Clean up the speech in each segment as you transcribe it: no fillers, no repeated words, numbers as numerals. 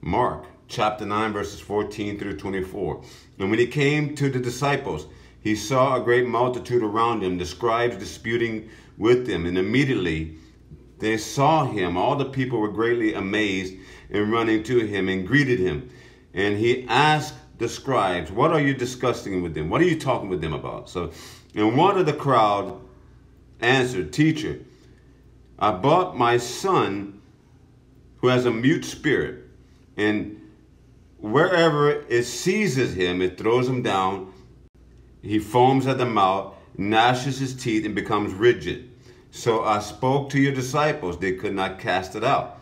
Mark chapter 9, verses 14 through 24. And when he came to the disciples, he saw a great multitude around him, the scribes disputing with them. And immediately they saw him. All the people were greatly amazed and running to him and greeted him. And he asked the scribes, what are you discussing with them? What are you talking with them about? And one of the crowd answered, Teacher, I brought my son who has a mute spirit, and wherever it seizes him, it throws him down. He foams at the mouth, gnashes his teeth, and becomes rigid. So I spoke to your disciples. They could not cast it out.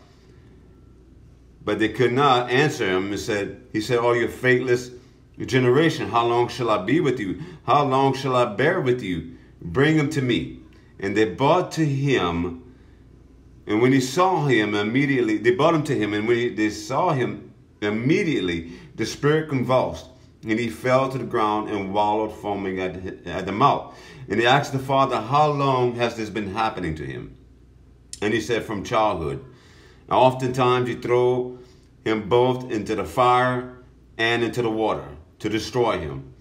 But they could not answer him. He said, oh, you faithless generation, how long shall I be with you? How long shall I bear with you? Bring him to me. And they brought to him. And when he saw him, immediately, they brought him to him. And when they saw him, immediately, the spirit convulsed. And he fell to the ground and wallowed, foaming at the mouth. And he asked the father, how long has this been happening to him? And he said, from childhood. Now, oftentimes, he threw him both into the fire and into the water to destroy him.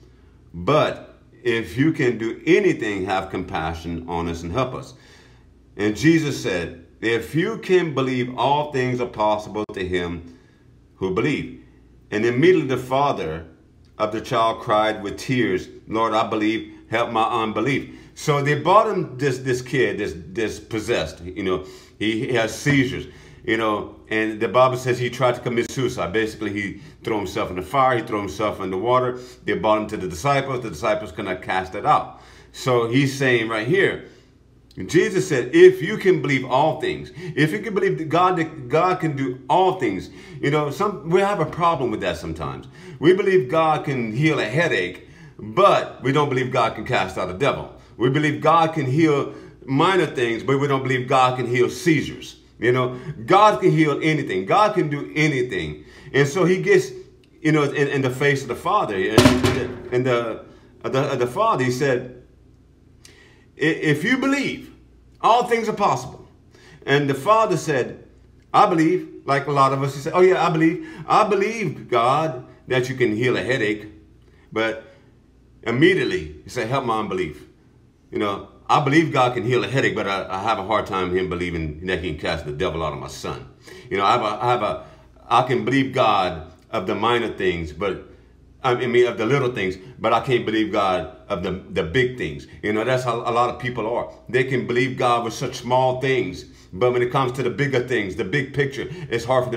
But if you can do anything, have compassion on us and help us. And Jesus said, if you can believe, all things are possible to him who believe. And immediately the father of the child cried with tears, Lord, I believe, help my unbelief. So they brought him this kid, this possessed, he has seizures, and the Bible says he tried to commit suicide. Basically, he threw himself in the fire, he threw himself in the water. They brought him to the disciples could not cast it out. So he's saying right here, Jesus said, if you can believe all things, if you can believe that God can do all things, we have a problem with that sometimes. We believe God can heal a headache, but we don't believe God can cast out a devil. We believe God can heal minor things, but we don't believe God can heal seizures. God can heal anything. God can do anything. And so he gets, in the face of the Father, and the Father, he said, if you believe, all things are possible. And the Father said, I believe, like a lot of us, he said, oh yeah, I believe, God, that you can heal a headache. But immediately, he said, help my unbelief. I believe God can heal a headache, but I have a hard time him believing that he can cast the devil out of my son. I can believe God of the minor things, but of the little things, but I can't believe God of the big things. That's how a lot of people are. They can believe God with such small things, but when it comes to the bigger things, the big picture, it's hard for them